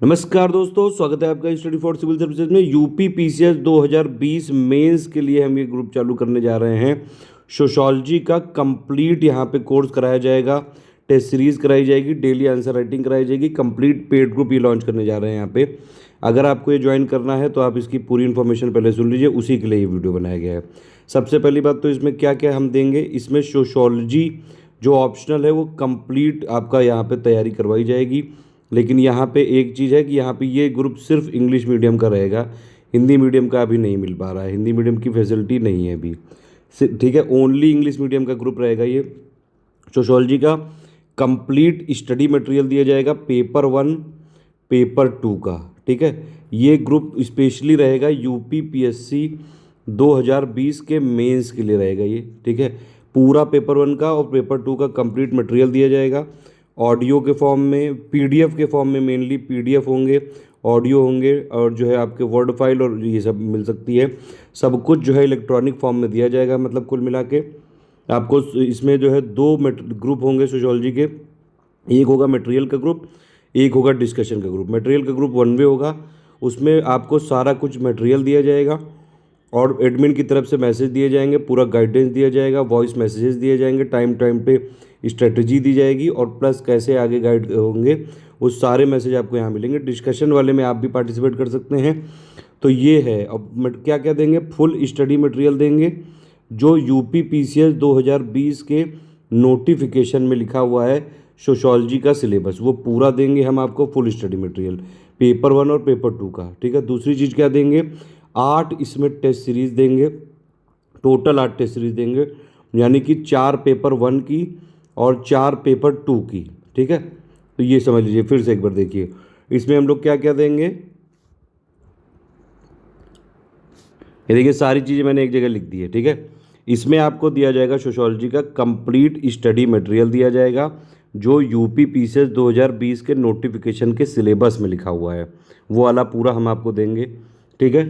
नमस्कार दोस्तों, स्वागत है आपका स्टडी फॉर सिविल सर्विसेज में। यूपी पीसीएस 2020 मेंस के लिए हम ये ग्रुप चालू करने जा रहे हैं। सोशोलॉजी का कंप्लीट यहाँ पे कोर्स कराया जाएगा, टेस्ट सीरीज कराई जाएगी, डेली आंसर राइटिंग कराई जाएगी। कंप्लीट पेड ग्रुप ये लॉन्च करने जा रहे हैं यहाँ पे। अगर आपको ये ज्वाइन करना है तो आप इसकी पूरी इन्फॉर्मेशन पहले सुन लीजिए, उसी के लिए ये वीडियो बनाया गया है। सबसे पहली बात तो इसमें क्या क्या हम देंगे, इसमें सोशोलॉजी जो ऑप्शनल है वो कंप्लीट आपका यहाँ पे तैयारी करवाई जाएगी। लेकिन यहाँ पे एक चीज़ है कि यहाँ पे ये ग्रुप सिर्फ इंग्लिश मीडियम का रहेगा, हिंदी मीडियम का अभी नहीं मिल पा रहा है, हिंदी मीडियम की फैसिलिटी नहीं है अभी। ठीक है, ओनली इंग्लिश मीडियम का ग्रुप रहेगा ये। सोशोलॉजी का कंप्लीट स्टडी मटेरियल दिया जाएगा, पेपर 1 पेपर 2 का। ठीक है, ये ग्रुप स्पेशली रहेगा यूपी पीएससी 2020 के मेंस के लिए रहेगा ये। ठीक है, पूरा पेपर 1 का और पेपर 2 का कंप्लीट मटेरियल दिया जाएगा, ऑडियो के फॉर्म में, पीडीएफ के फॉर्म में। मेनली पीडीएफ होंगे, ऑडियो होंगे, और जो है आपके वर्ड फाइल और ये सब मिल सकती है। सब कुछ जो है इलेक्ट्रॉनिक फॉर्म में दिया जाएगा। मतलब कुल मिला के आपको इसमें जो है 2 ग्रुप होंगे सोशोलॉजी के। एक होगा मटेरियल का ग्रुप, एक होगा डिस्कशन का ग्रुप। मटेरियल का ग्रुप 1 वे होगा, उसमें आपको सारा कुछ मटेरियल दिया जाएगा और एडमिन की तरफ से मैसेज दिए जाएंगे, पूरा गाइडेंस दिया जाएगा, वॉइस मैसेजेस दिए जाएंगे, टाइम टाइम पे स्ट्रेटजी दी जाएगी, और प्लस कैसे आगे गाइड होंगे वो सारे मैसेज आपको यहाँ मिलेंगे। डिस्कशन वाले में आप भी पार्टिसिपेट कर सकते हैं। तो ये है। अब क्या क्या देंगे, फुल स्टडी मटेरियल देंगे जो यूपी पीसीएस 2020 के नोटिफिकेशन में लिखा हुआ है सोशोलॉजी का सिलेबस, वो पूरा देंगे हम आपको, फुल स्टडी मटेरियल पेपर 1 और पेपर 2 का। ठीक है, दूसरी चीज़ क्या देंगे, 8 इसमें टेस्ट सीरीज़ देंगे, टोटल 8 टेस्ट सीरीज़ देंगे, यानी कि 4 पेपर 1 की और 4 पेपर 2 की। ठीक है, तो ये समझ लीजिए। फिर से एक बार देखिए, इसमें हम लोग क्या क्या देंगे। ये देखिए, सारी चीज़ें मैंने एक जगह लिख दी है। ठीक है, इसमें आपको दिया जाएगा सोशोलॉजी का कंप्लीट स्टडी मटेरियल दिया जाएगा जो यूपी पीसीएस 2020 के नोटिफिकेशन के सिलेबस में लिखा हुआ है, वो वाला पूरा हम आपको देंगे। ठीक है,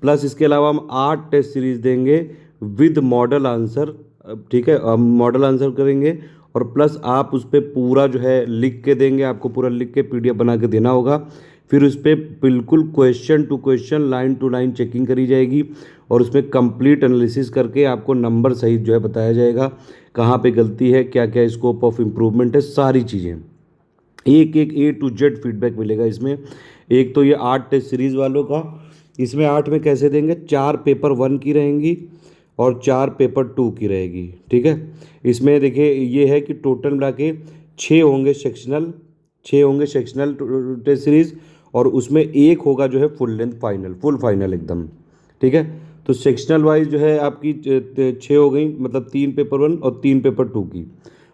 प्लस इसके अलावा हम 8 टेस्ट सीरीज देंगे विद मॉडल आंसर। ठीक है, हम मॉडल आंसर करेंगे और प्लस आप उस पर पूरा जो है लिख के देंगे, आपको पूरा लिख के पीडीएफ बना के देना होगा। फिर उस पर बिल्कुल question to question, line to line checking करी जाएगी और उसमें कंप्लीट एनालिसिस करके आपको नंबर सहित जो है बताया जाएगा कहाँ पे गलती है, क्या क्या स्कोप ऑफ इम्प्रूवमेंट है, सारी चीज़ें। एक एक ए टू जेड फीडबैक मिलेगा इसमें। एक तो ये 8 टेस्ट सीरीज़ वालों का, इसमें 8 में कैसे देंगे, 4 पेपर 1 की रहेंगी और 4 पेपर 2 की रहेगी। ठीक है, इसमें देखिए ये है कि टोटल मिला के 6 होंगे सेक्शनल, 6 होंगे सेक्शनल टेस्ट सीरीज़, और उसमें एक होगा जो है full length final, full final एकदम। ठीक है, तो सेक्शनल वाइज जो है आपकी 6 हो गई, मतलब 3 पेपर 1 और 3 पेपर 2 की,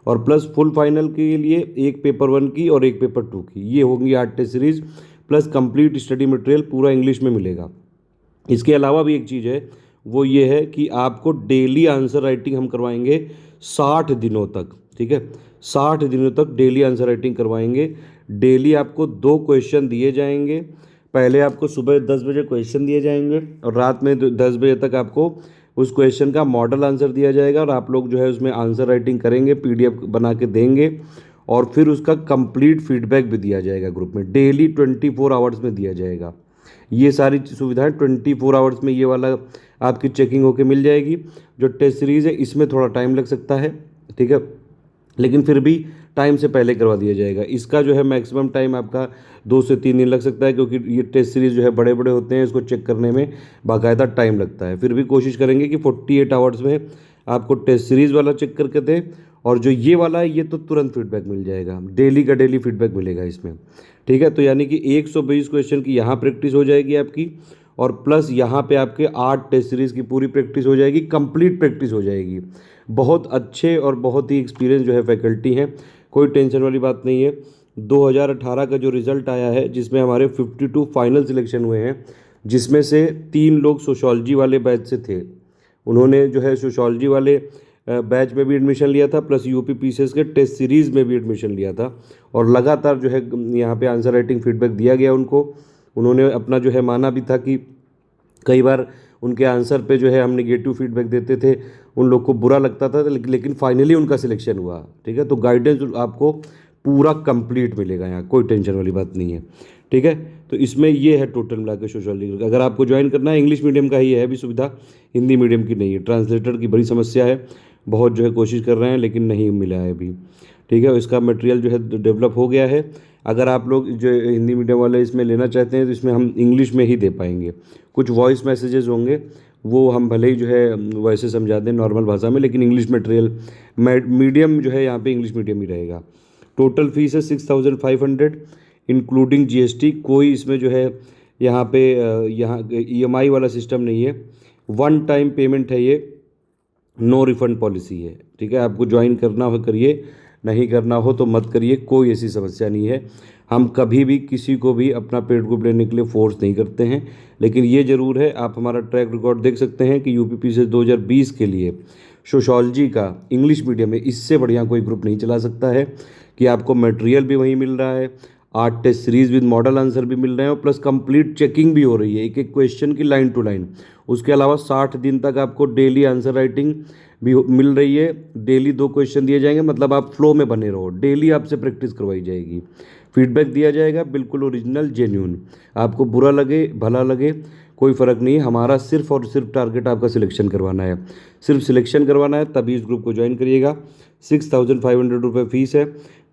और प्लस फुल फाइनल के लिए 1 पेपर 1 की और 1 पेपर 2 की। ये होंगी 8 test series, plus complete study material पूरा इंग्लिश में मिलेगा। इसके अलावा भी एक चीज़ है, वो ये है कि आपको डेली आंसर राइटिंग हम करवाएंगे 60 दिनों तक। ठीक है, 60 दिनों तक डेली आंसर राइटिंग करवाएंगे। डेली आपको 2 क्वेश्चन दिए जाएंगे। पहले आपको सुबह 10 बजे क्वेश्चन दिए जाएंगे और रात में 10 बजे तक आपको उस क्वेश्चन का मॉडल आंसर दिया जाएगा, और आप लोग जो है उसमें आंसर राइटिंग करेंगे, पीडीएफ बना के देंगे, और फिर उसका कंप्लीट फीडबैक भी दिया जाएगा ग्रुप में। डेली 24 आवर्स में दिया जाएगा। ये सारी सुविधाएं 24 आवर्स में ये वाला आपकी चेकिंग होके मिल जाएगी। जो टेस्ट सीरीज़ है इसमें थोड़ा टाइम लग सकता है। ठीक है, लेकिन फिर भी टाइम से पहले करवा दिया जाएगा। इसका जो है मैक्सिमम टाइम आपका 2 से 3 दिन लग सकता है, क्योंकि ये टेस्ट सीरीज़ जो है बड़े बड़े होते हैं, इसको चेक करने में बाकायदा टाइम लगता है। फिर भी कोशिश करेंगे कि 48 आवर्स में आपको टेस्ट सीरीज़ वाला चेक करके दें, और जो ये वाला है ये तो तुरंत फीडबैक मिल जाएगा, डेली का डेली फीडबैक मिलेगा इसमें। ठीक है, तो यानी कि 120 क्वेश्चन की यहाँ प्रैक्टिस हो जाएगी आपकी, और प्लस यहाँ पे आपके 8 टेस्ट सीरीज़ की पूरी प्रैक्टिस हो जाएगी, कंप्लीट प्रैक्टिस हो जाएगी। बहुत अच्छे और बहुत ही एक्सपीरियंस जो है फैकल्टी हैं, कोई टेंशन वाली बात नहीं है। 2018 का जो रिज़ल्ट आया है, जिसमें हमारे 52 फाइनल सिलेक्शन हुए हैं, जिसमें से 3 लोग सोशोलॉजी वाले बैच से थे। उन्होंने जो है सोशोलॉजी वाले बैच में भी एडमिशन लिया था, प्लस यूपी पीसीएस के टेस्ट सीरीज़ में भी एडमिशन लिया था, और लगातार जो है यहाँ पे आंसर राइटिंग फीडबैक दिया गया उनको। उन्होंने अपना जो है माना भी था कि कई बार उनके आंसर पे जो है हम नेगेटिव फीडबैक देते थे, उन लोग को बुरा लगता था, लेकिन फाइनली उनका सिलेक्शन हुआ। ठीक है, तो गाइडेंस आपको पूरा कंप्लीट मिलेगा, यहाँ कोई टेंशन वाली बात नहीं है, ठीक है। तो इसमें ये है टोटल मिला के सोशियोलॉजी। अगर आपको ज्वाइन करना है, इंग्लिश मीडियम का ही है अभी सुविधा, हिंदी मीडियम की नहीं है। ट्रांसलेटर की बड़ी समस्या है, बहुत जो है कोशिश कर रहे हैं लेकिन नहीं मिला है अभी, ठीक है। इसका मटेरियल जो है डेवलप हो गया है। अगर आप लोग जो हिंदी मीडियम वाले इसमें लेना चाहते हैं तो इसमें हम इंग्लिश में ही दे पाएंगे। कुछ वॉइस मैसेजेस होंगे, वो हम भले ही जो है वैसे समझा दें नॉर्मल भाषा में, लेकिन इंग्लिश मटेरियल मीडियम जो है यहाँ पे इंग्लिश मीडियम ही रहेगा। टोटल फीस है 6500 इंक्लूडिंग जीएसटी। कोई इसमें जो है यहाँ पे यहाँ ईएमआई वाला सिस्टम नहीं है, वन टाइम पेमेंट है ये, नो रिफंड पॉलिसी है, ठीक है। आपको ज्वाइन करना हो करिए, नहीं करना हो तो मत करिए, कोई ऐसी समस्या नहीं है। हम कभी भी किसी को भी अपना पेड ग्रुप लेने के लिए फोर्स नहीं करते हैं, लेकिन ये ज़रूर है, आप हमारा ट्रैक रिकॉर्ड देख सकते हैं कि यूपी से 2020 के लिए सोशोलॉजी का इंग्लिश मीडियम में इससे बढ़िया कोई ग्रुप नहीं चला सकता है कि आपको मटेरियल भी वहीं मिल रहा है, 8 test series with model answer भी मिल रहे हैं और प्लस कंप्लीट चेकिंग भी हो रही है एक एक क्वेश्चन की लाइन टू लाइन। उसके अलावा 60 दिन तक आपको डेली आंसर राइटिंग भी मिल रही है। डेली 2 क्वेश्चन दिए जाएंगे, मतलब आप फ्लो में बने रहो, डेली आपसे प्रैक्टिस करवाई जाएगी। फीडबैक दिया जाएगा बिल्कुल ओरिजिनल जेन्यून, आपको बुरा लगे भला लगे कोई फ़र्क नहीं है। हमारा सिर्फ और सिर्फ टारगेट आपका सिलेक्शन करवाना है, सिर्फ सिलेक्शन करवाना है, तभी इस ग्रुप को ज्वाइन करिएगा। 6500 रुपये फ़ीस है।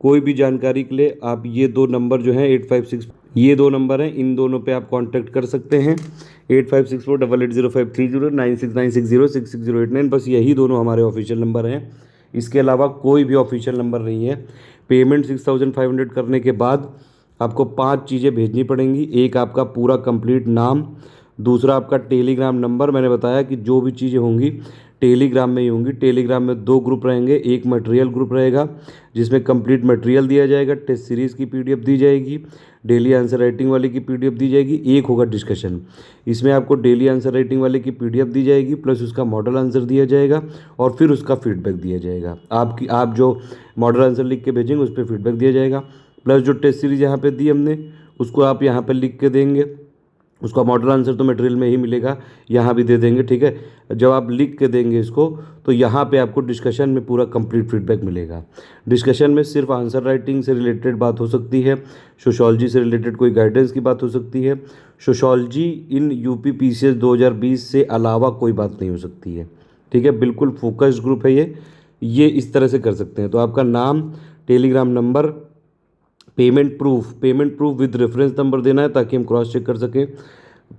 कोई भी जानकारी के लिए आप ये 2 नंबर जो हैं 856, ये 2 नंबर हैं, इन दोनों पे आप कांटेक्ट कर सकते हैं। 8564880530, 9696066089, बस यही दोनों हमारे ऑफिशियल नंबर हैं। इसके अलावा कोई भी ऑफिशियल नंबर नहीं है। पेमेंट 6500 करने के बाद आपको 5 चीज़ें भेजनी पड़ेंगी। एक आपका पूरा कंप्लीट नाम, दूसरा आपका टेलीग्राम नंबर। मैंने बताया कि जो भी चीज़ें होंगी टेलीग्राम में ही होंगी। टेलीग्राम में 2 ग्रुप रहेंगे, एक मटेरियल ग्रुप रहेगा जिसमें कंप्लीट मटेरियल दिया जाएगा, टेस्ट सीरीज़ की पीडीएफ दी जाएगी, डेली आंसर राइटिंग वाले की पीडीएफ दी जाएगी, एक होगा डिस्कशन। इसमें आपको डेली आंसर राइटिंग वाले की पीडीएफ दी जाएगी, प्लस उसका मॉडल आंसर दिया जाएगा और फिर उसका फीडबैक दिया जाएगा। आप जो मॉडल आंसर लिख के भेजेंगे उस पर फीडबैक दिया जाएगा, प्लस जो टेस्ट सीरीज़ यहाँ पे दी हमने उसको आप यहाँ पर लिख के देंगे, उसका मॉडल आंसर तो मटेरियल में ही मिलेगा, यहाँ भी दे देंगे, ठीक है। जब आप लिख के देंगे इसको तो यहाँ पे आपको डिस्कशन में पूरा कंप्लीट फीडबैक मिलेगा। डिस्कशन में सिर्फ आंसर राइटिंग से रिलेटेड बात हो सकती है, सोशोलॉजी से रिलेटेड कोई गाइडेंस की बात हो सकती है, सोशोलॉजी इन यूपी पीसीएस 2020 से अलावा कोई बात नहीं हो सकती है, ठीक है। बिल्कुल फोकस्ड ग्रुप है ये इस तरह से कर सकते हैं। तो आपका नाम, Telegram number, payment proof with reference number देना है ताकि हम क्रॉस चेक कर सकें।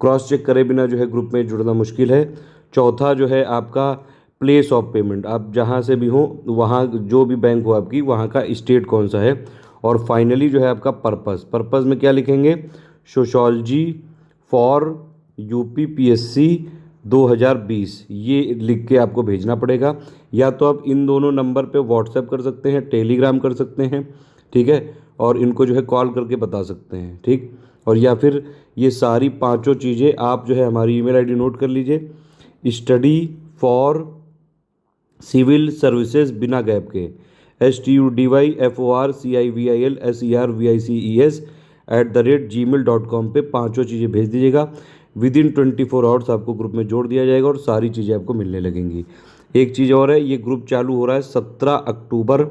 क्रॉस चेक करे बिना जो है ग्रुप में जुड़ना मुश्किल है। चौथा जो है आपका प्लेस ऑफ पेमेंट, आप जहाँ से भी हो वहाँ जो भी बैंक हो आपकी वहाँ का स्टेट कौन सा है। और फाइनली जो है आपका पर्पस में क्या लिखेंगे, सोशोलॉजी फॉर यूपी पीएससी 2020, ये लिख के आपको भेजना पड़ेगा। या तो आप इन दोनों नंबर पे व्हाट्सएप कर सकते हैं, टेलीग्राम कर सकते हैं, ठीक है, और इनको जो है कॉल करके बता सकते हैं, ठीक। और या फिर ये सारी 5 चीज़ें आप जो है हमारी ईमेल आईडी नोट कर लीजिए, स्टडी फॉर सिविल सर्विसेज बिना गैप के studyforcivil@gmail.com पे 5 चीज़ें भेज दीजिएगा। विदिन 24 आवर्स आपको ग्रुप में जोड़ दिया जाएगा और सारी चीज़ें आपको मिलने लगेंगी। एक चीज़ और है, ये ग्रुप चालू हो रहा है 17 अक्टूबर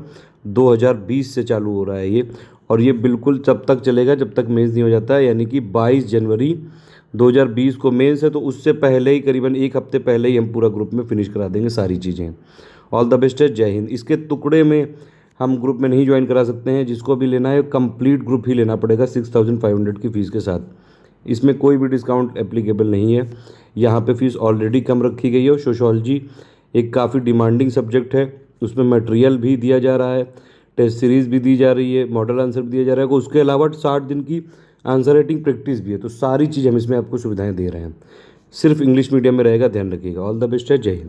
2020 से चालू हो रहा है ये, और ये बिल्कुल तब तक चलेगा जब तक मेंस नहीं हो जाता है, यानी कि 22 जनवरी 2020 को मेंस है, तो उससे पहले ही करीबन 1 हफ्ते पहले ही हम पूरा ग्रुप में फिनिश करा देंगे सारी चीज़ें। ऑल द बेस्ट है, जय हिंद। इसके टुकड़े में हम ग्रुप में नहीं ज्वाइन करा सकते हैं, जिसको भी लेना है कंप्लीट ग्रुप ही लेना पड़ेगा 6500 की फ़ीस के साथ। इसमें कोई भी डिस्काउंट एप्लीकेबल नहीं है, यहाँ पे फ़ीस ऑलरेडी कम रखी गई है। और सोशोलॉजी एक काफ़ी डिमांडिंग सब्जेक्ट है, उसमें मटेरियल भी दिया जा रहा है, टेस्ट सीरीज़ भी दी जा रही है, मॉडल आंसर भी दिया जा रहा है, उसके अलावा 60 दिन की आंसर राइटिंग प्रैक्टिस भी है। तो सारी चीज़ हम इसमें आपको सुविधाएं दे रहे हैं, सिर्फ इंग्लिश मीडियम में रहेगा, ध्यान रखिएगा। ऑल द बेस्ट है, जय हिंद।